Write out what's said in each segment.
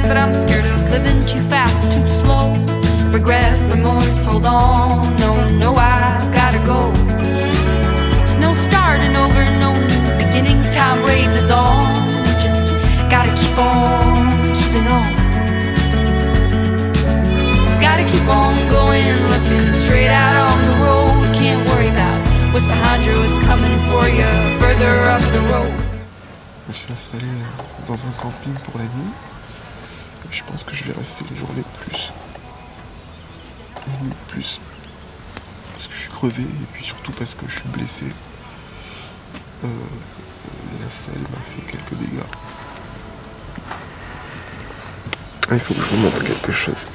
but I'm scared of living too fast, too slow. Regret, remorse, hold on. No, I've gotta go. There's no starting over, no new beginnings. Time raises on. Just gotta keep on keeping on. Gotta keep on going, looking straight out on the road. Can't worry about what's behind you, what's coming for you further up the road. Je me suis installé dans un camping pour la nuit. Je pense que je vais rester les journées plus. Les nuits plus. Parce que je suis crevé et puis surtout parce que je suis blessé. La selle m'a fait quelques dégâts. Il faut que je vous montre quelque chose.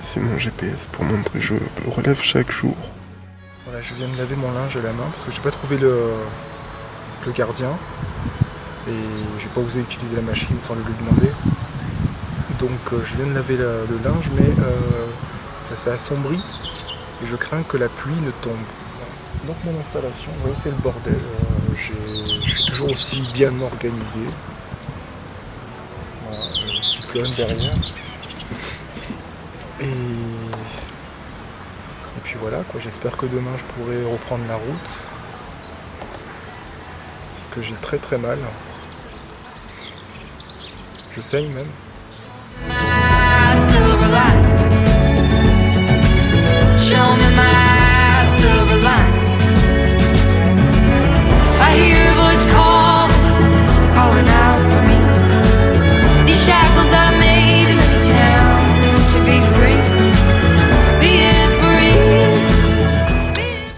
C'est mon GPS pour montrer, je le relève chaque jour. Voilà, je viens de laver mon linge à la main parce que j'ai pas trouvé le gardien et j'ai pas osé utiliser la machine sans le lui demander. Donc je viens de laver le linge, mais ça s'est assombri et je crains que la pluie ne tombe. Donc mon installation, voilà, c'est le bordel. Je suis toujours aussi bien organisé. Voilà, le cyclone derrière. Et puis voilà, quoi. J'espère que demain je pourrai reprendre la route. Parce que j'ai très très mal. Je saigne même.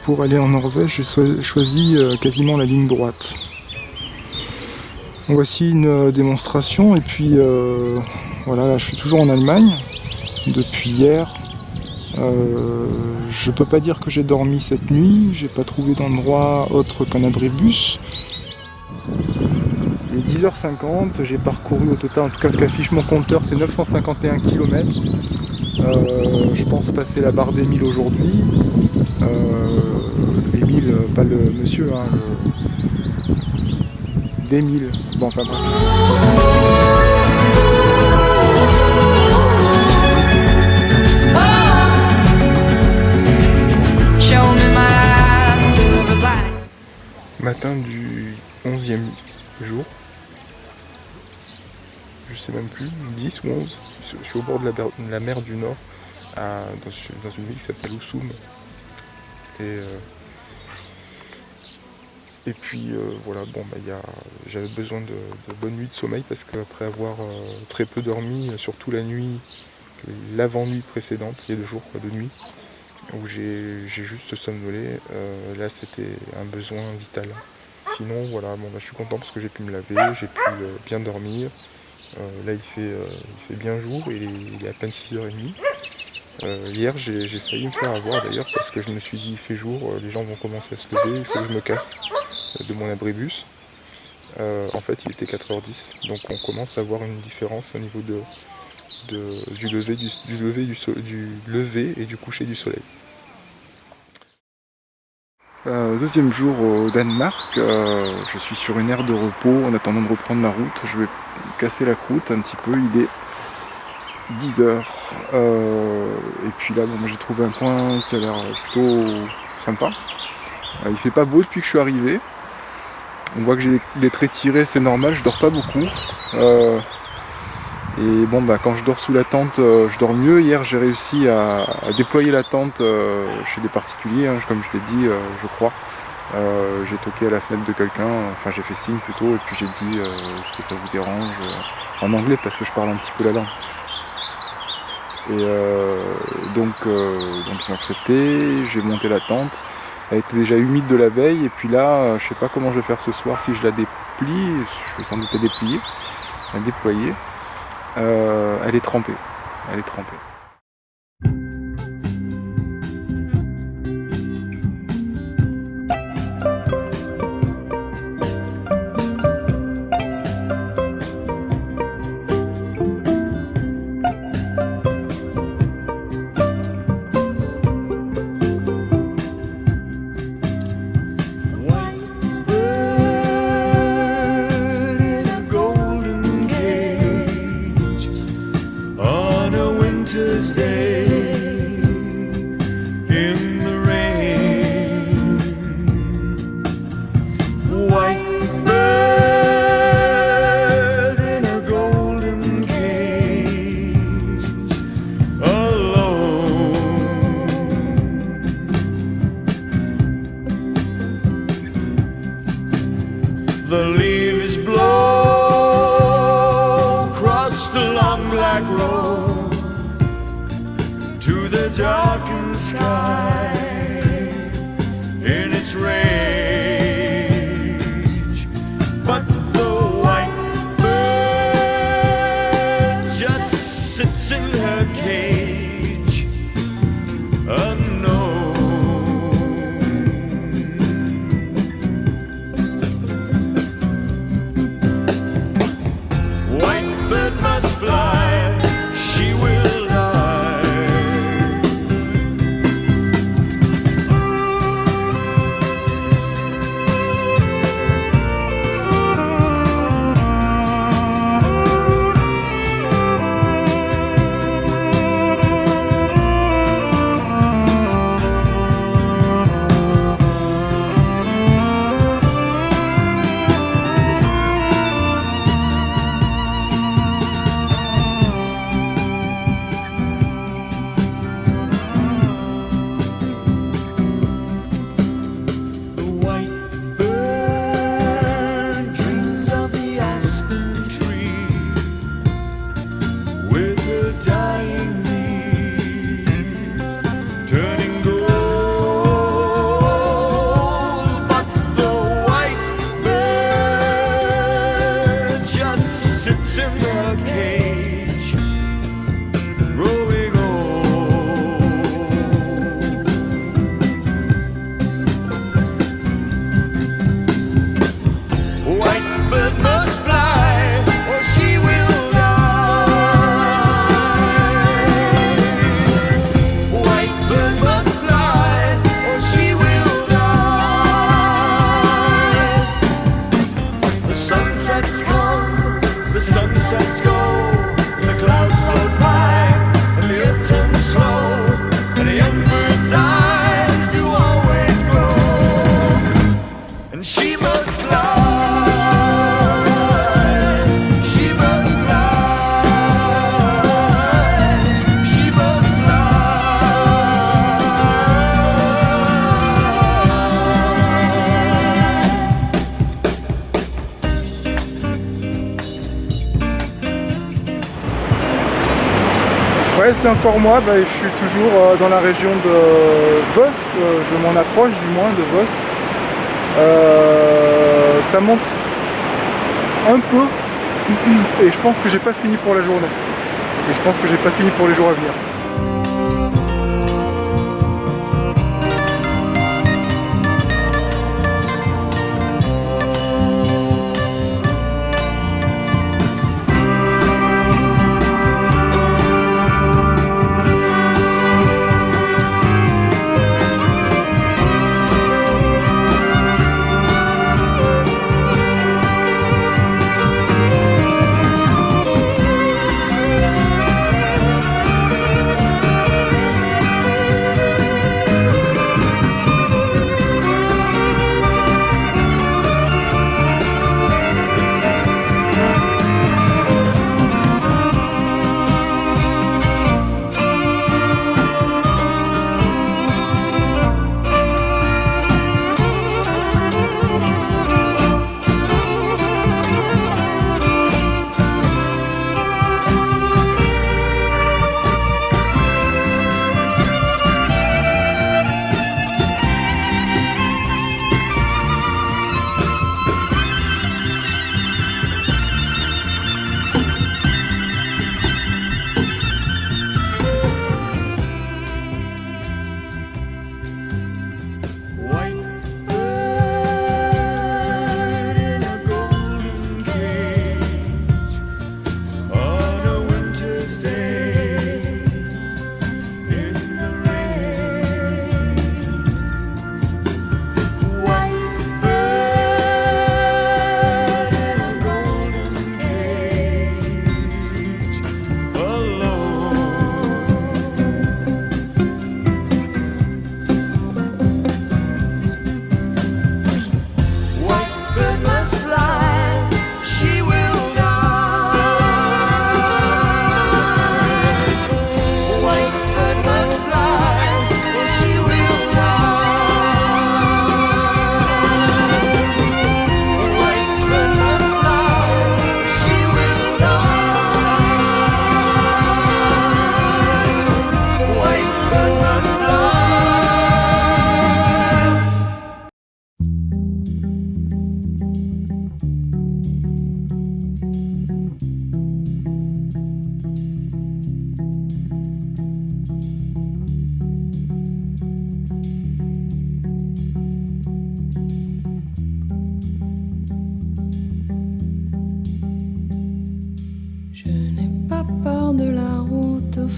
Pour aller en Norvège, j'ai choisi quasiment la ligne droite. Voici une démonstration et puis voilà, là, je suis toujours en Allemagne depuis hier. Je peux pas dire que j'ai dormi cette nuit, j'ai pas trouvé d'endroit autre qu'un abri de bus. Il est 10h50, j'ai parcouru au total, en tout cas ce qu'affiche mon compteur, c'est 951 km. Je pense passer la barre des 1000 aujourd'hui. Les 1000, pas le monsieur, hein, des 1000. Bon, enfin bref. Matin du 11e jour. Je sais même plus, 10 ou 11. Je suis au bord de la mer du Nord, dans une ville qui s'appelle Husum. Et puis voilà, bon, j'avais besoin de bonnes nuits de sommeil parce qu'après avoir très peu dormi, surtout la nuit, l'avant-nuit précédente, il y a 2 jours de nuit, où j'ai juste somnolé, là c'était un besoin vital. Sinon voilà, bon, je suis content parce que j'ai pu me laver, j'ai pu bien dormir. Là il fait bien jour, il est à peine 6h30. Hier j'ai failli me faire avoir d'ailleurs parce que je me suis dit il fait jour, les gens vont commencer à se lever, il faut que je me casse de mon abribus. En fait il était 4h10, donc on commence à voir une différence au niveau du lever et du coucher du soleil. Deuxième jour au Danemark, je suis sur une aire de repos en attendant de reprendre la route. Je vais casser la croûte un petit peu, il est 10h. Et puis là, bon, j'ai trouvé un coin qui a l'air plutôt sympa. Il fait pas beau depuis que je suis arrivé. On voit que j'ai les traits tirés, c'est normal, je dors pas beaucoup. Et bon, quand je dors sous la tente, je dors mieux. Hier, j'ai réussi à déployer la tente chez des particuliers, hein, comme je l'ai dit, je crois. J'ai toqué à la fenêtre de quelqu'un, enfin j'ai fait signe plutôt, et puis j'ai dit est-ce que ça vous dérange en anglais parce que je parle un petit peu la langue. Et donc ils ont accepté, j'ai monté la tente. Elle était déjà humide de la veille, et puis là, je sais pas comment je vais faire ce soir, si je la déplie, je vais sans doute la déplier, la déployer. Elle est trempée. white bird in a golden cage, alone. The leaves blow across the long black road to the darkened sky in its rage, but the white bird just sits in her cage, unknown. White bird must fly, she will die. Ouais, c'est encore moi, je suis toujours dans la région de Vos, je m'en approche du moins de Vos. Ça monte un peu et je pense que j'ai pas fini pour la journée. Et je pense que j'ai pas fini pour les jours à venir.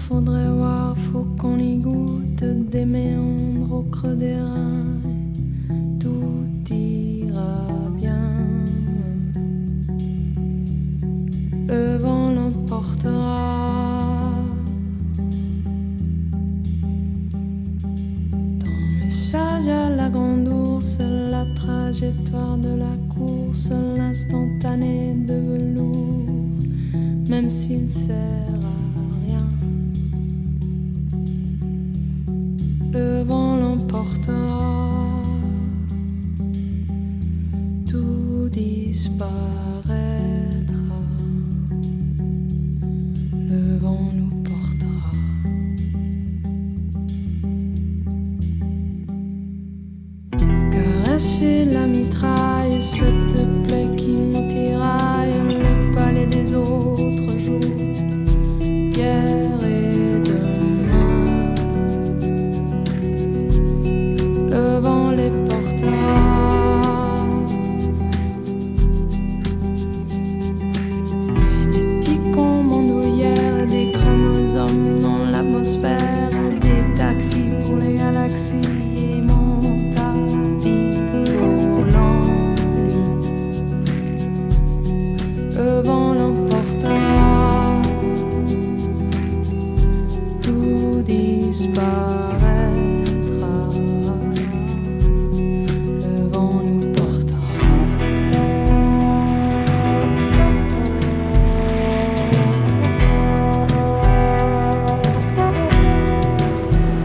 faudrait voir, faut qu'on y goûte des méandres au creux des reins. Tout ira bien. Le vent l'emportera. Ton message à la grande ours, la trajectoire de la course, l'instantané de velours, même s'il sert à rien. Le vent l'emportera, tout disparaîtra. Le vent nous portera. Caresser la mitraille, cette plaie qui nous tiraille, le palais des autres jours, d'hier et demain. Le vent les portera. Génétique en bandoulière, des chromosomes dans l'atmosphère, des taxis pour les galaxies et mon tapis volant, lui. Le vent l'emportera, tout disparaîtra. Le vent nous portera.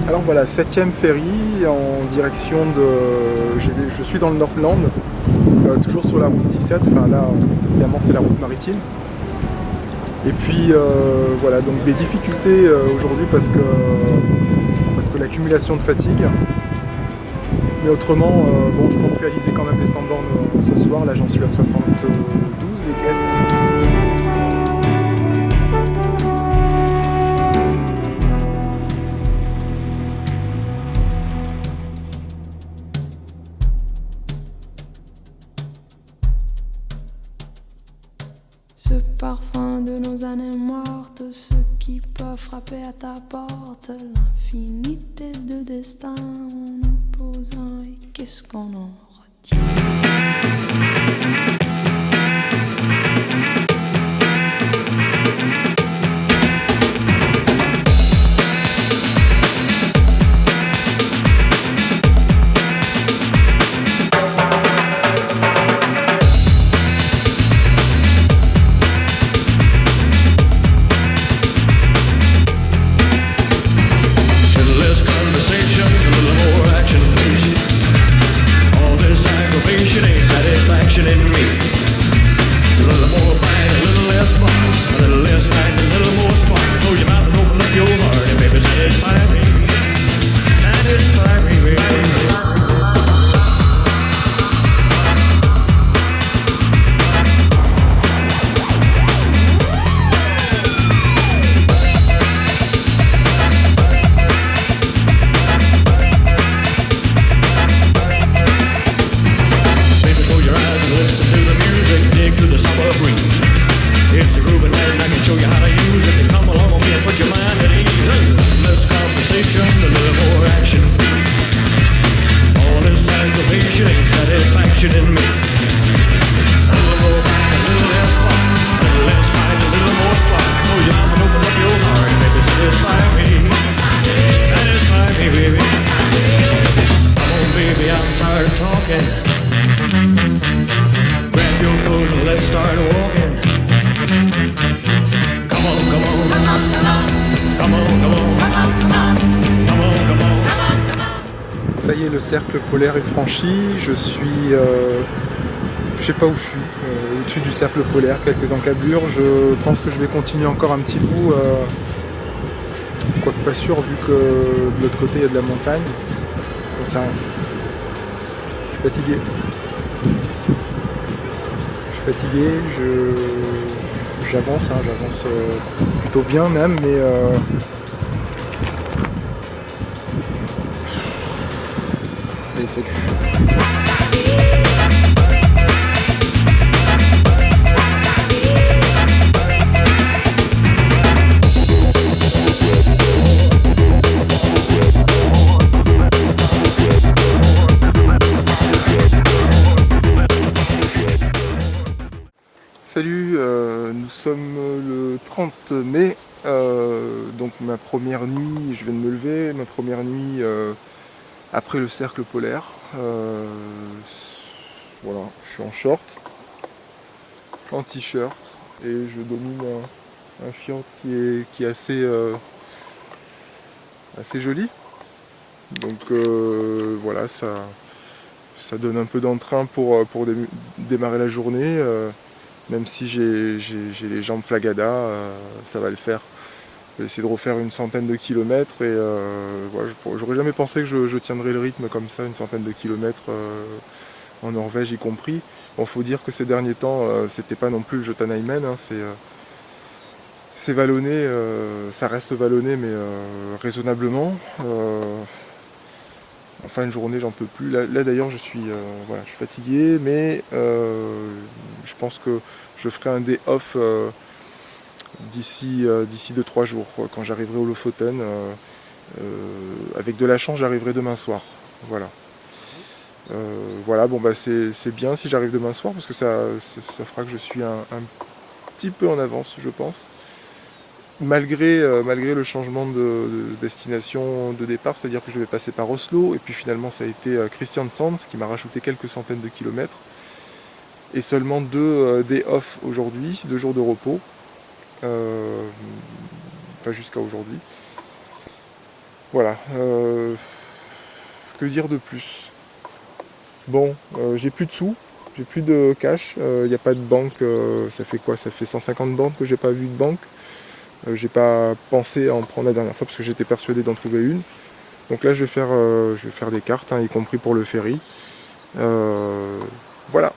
Alors voilà, 7e ferry en direction de... Je suis dans le Nordland, toujours sur la route 17, enfin là évidemment c'est la route maritime. Et puis voilà, donc des difficultés aujourd'hui parce que l'accumulation de fatigue. Mais autrement, bon, je pense réaliser quand même les 100 bornes ce soir, là j'en suis à 72 et quelques. Ce parfum de nos années mortes, ceux qui peuvent frapper à ta porte, l'infinité de destins en opposant, et qu'est-ce qu'on en retient? Little less conversation, a little more action, please. All this aggravation ain't satisfaction in me. A little more fight, a little less fun. A little less fight, a little more spark. Close your mouth and open up your heart and baby satisfy me. Satisfy me, baby. Baby, close your eyes and listen to the music. Dig to the summer breeze. It's a grooving night and I can show you how to use it. And come along with me and put your mind at ease. A little less conversation, a little more action. All this aggravation ain't satisfaction in me. A little more fight, a little less fun. A little less fight, a little more spark. Close your mouth and open up your heart and baby satisfy me. Satisfy me, baby. Come on, baby, I'm tired of talking. Grab your coat and let's start walking. Come on, come on. Come on, come on. Come on, come on. Come on, come on. Ça y est, le cercle polaire est franchi, je suis... je sais pas où je suis, au-dessus du cercle polaire, quelques encablures, je pense que je vais continuer encore un petit bout, quoique pas sûr vu que de l'autre côté il y a de la montagne. Bon, ça, je suis fatigué. J'avance, j'avance plutôt bien même, mais salut. Salut, nous sommes le 30 mai, donc ma première nuit, je viens de me lever, ma première nuit après le cercle polaire. Voilà, je suis en short, en t-shirt et je domine un fjord qui est assez joli. Donc voilà, ça donne un peu d'entrain pour démarrer la journée. Même si j'ai les jambes flagada, ça va le faire. Je vais essayer de refaire une centaine de kilomètres et voilà, j'aurais jamais pensé que je tiendrais le rythme comme ça, une centaine de kilomètres en Norvège y compris. Bon, faut dire que ces derniers temps, c'était pas non plus le Jotunheimen, hein, c'est vallonné, ça reste vallonné mais raisonnablement. En fin de journée, j'en peux plus. Là d'ailleurs, je suis fatigué, mais je pense que je ferai un day off d'ici 2-3 jours, quand j'arriverai au Lofoten. Avec de la chance, j'arriverai demain soir. Voilà. Voilà, bon bah c'est bien si j'arrive demain soir, parce que ça fera que je suis un petit peu en avance, je pense. Malgré le changement de destination de départ, c'est-à-dire que je vais passer par Oslo, et puis finalement ça a été Kristiansand qui m'a rajouté quelques centaines de kilomètres, et seulement 2 day off aujourd'hui, 2 jours de repos, enfin jusqu'à aujourd'hui. Voilà, que dire de plus? Bon, j'ai plus de sous, j'ai plus de cash, il n'y a pas de banque, ça fait quoi? Ça fait 150 banques que j'ai pas vu de banque. J'ai pas pensé à en prendre la dernière fois parce que j'étais persuadé d'en trouver une. Donc là je vais faire des cartes, hein, y compris pour le ferry. Voilà.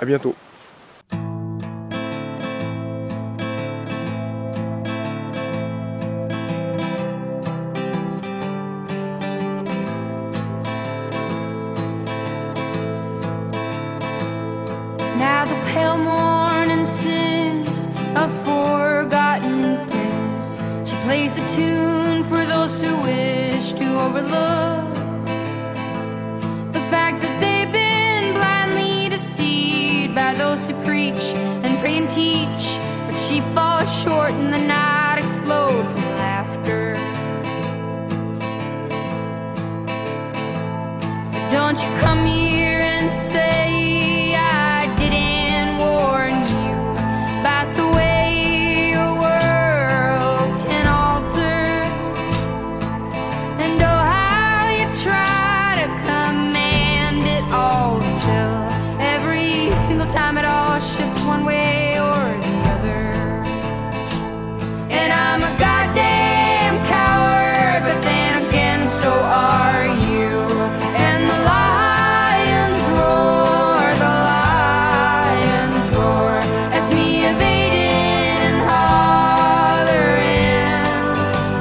À bientôt. Now the pale morning sings of forgotten things. She plays the tune for those who wish to overlook the fact that they've been blindly deceived by those who preach and pray and teach. But she falls short and the night explodes in laughter. Don't you come here and say I didn't warn you about the way your world can alter. And oh, how you try to command it all still. Every single time it all shifts one way or the other. And I'm a goddamn coward, but then again so are you. And the lions roar, that's me evading and hollering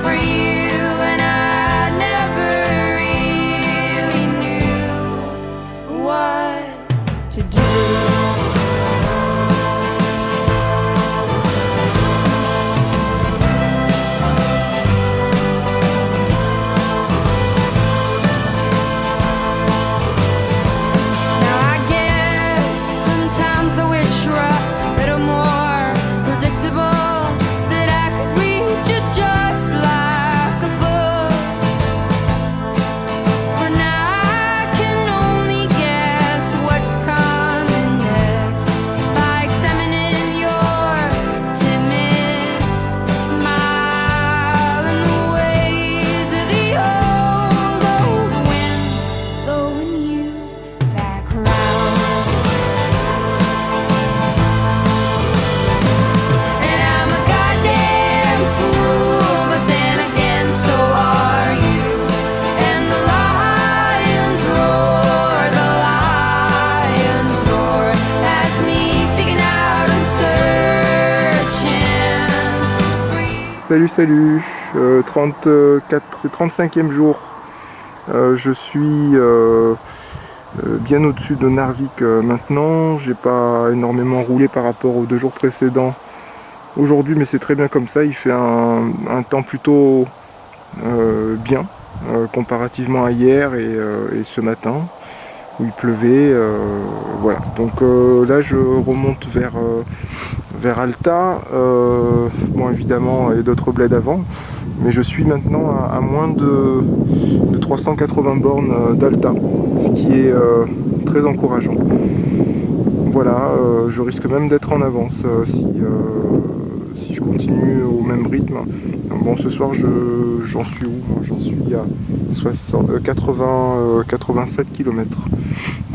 for you. And I never really knew what to do. Now I guess sometimes I wish you were a little more predictable, that I could read you just like a book. For now I can only guess what's coming next by examining your timid smile and the ways of the old wind blowing you back round. And I'm a goddamn fool, but then again so are you. And the lions roar, that's me seeking out and searching for you. Salut, 35e jour. Je suis bien au-dessus de Narvik maintenant. J'ai pas énormément roulé par rapport aux 2 jours précédents aujourd'hui, mais c'est très bien comme ça. Il fait un temps plutôt bien comparativement à hier et ce matin. où il pleuvait. Voilà. Donc là je remonte vers Alta. Bon, évidemment il y a d'autres bleds avant, mais je suis maintenant à moins de 380 bornes d'Alta, ce qui est très encourageant. Voilà, je risque même d'être en avance si je continue au même rythme. Bon, ce soir j'en suis où? J'en suis à 87 km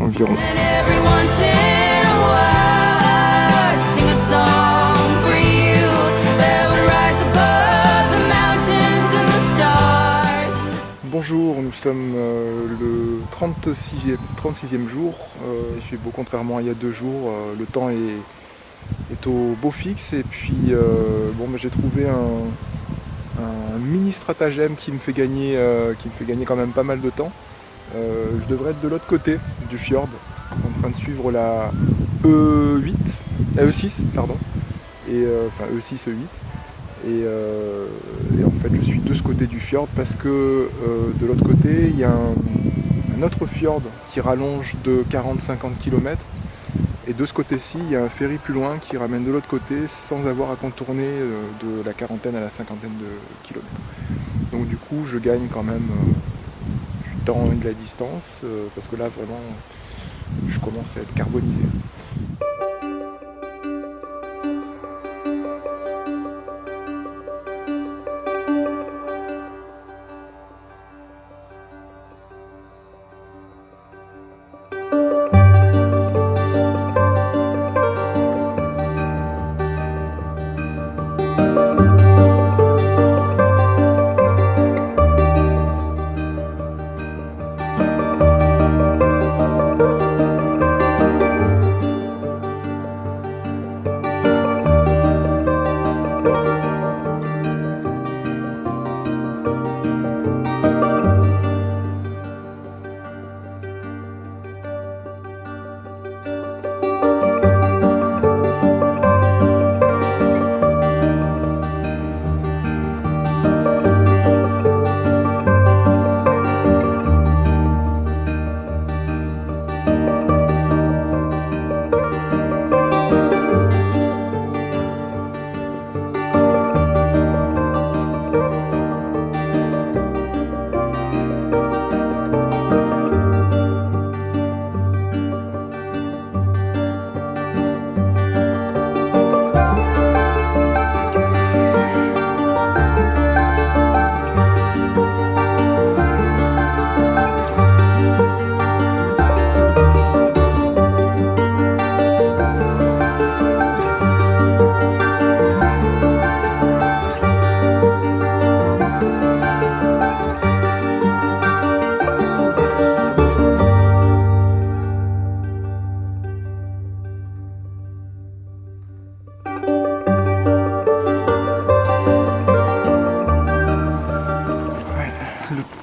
environ. Bonjour, nous sommes le 36e jour. Il fait beau contrairement à il y a 2 jours. Le temps est au beau fixe et puis bon, j'ai trouvé un mini stratagème qui me fait gagner quand même pas mal de temps. Je devrais être de l'autre côté du fjord, en train de suivre la E6, pardon, enfin E6, E8. Et en fait je suis de ce côté du fjord parce que de l'autre côté il y a un autre fjord qui rallonge de 40-50 km et de ce côté-ci il y a un ferry plus loin qui ramène de l'autre côté sans avoir à contourner de la quarantaine à la cinquantaine de kilomètres. Donc du coup je gagne quand même du temps et de la distance parce que là vraiment je commence à être carbonisé.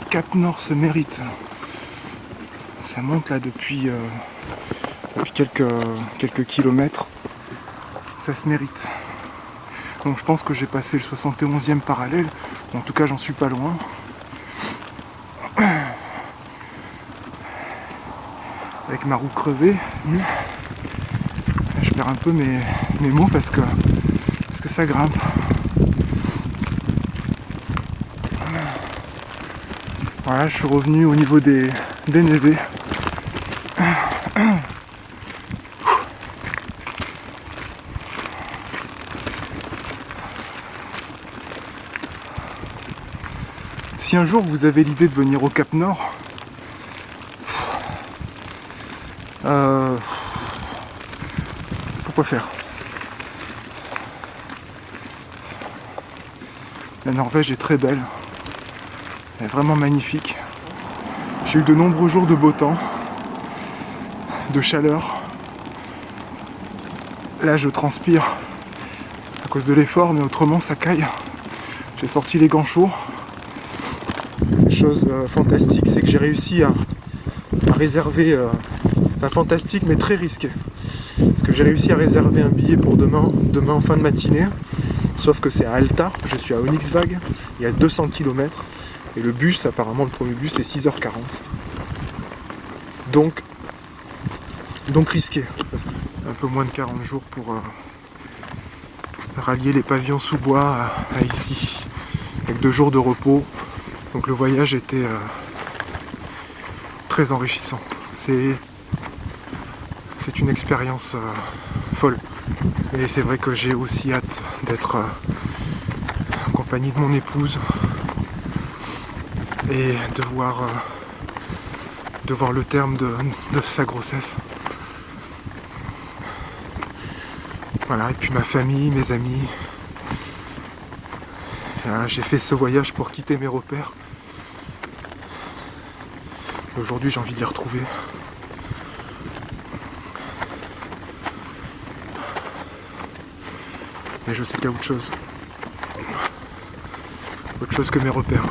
Cap Nord se mérite. Ça monte là depuis quelques kilomètres. Ça se mérite. Donc je pense que j'ai passé le 71e parallèle. En tout cas j'en suis pas loin. Avec ma roue crevée, je perds un peu mes mots parce que ça grimpe. Voilà, je suis revenu au niveau des névés. Si un jour vous avez l'idée de venir au Cap Nord, pourquoi faire? La Norvège est très belle. Elle est vraiment magnifique. J'ai eu de nombreux jours de beau temps, de chaleur. Là je transpire à cause de l'effort, mais autrement ça caille. J'ai sorti les gants chauds. Chose fantastique, c'est que j'ai réussi à réserver, enfin fantastique mais très risqué. Parce que j'ai réussi à réserver un billet pour demain en fin de matinée. Sauf que c'est à Alta, je suis à Onyxvag, il y a 200 km. Et le bus, apparemment le premier bus, c'est 6h40. Donc Donc risqué, parce que un peu moins de 40 jours pour rallier les pavillons sous bois à ici, avec 2 jours de repos. Donc le voyage était très enrichissant. C'est une expérience folle. Et c'est vrai que j'ai aussi hâte d'être en compagnie de mon épouse et de voir le terme de sa grossesse. Voilà, et puis ma famille, mes amis. J'ai fait ce voyage pour quitter mes repères. Et aujourd'hui, j'ai envie de les retrouver. Mais je sais qu'il y a autre chose. Autre chose que mes repères.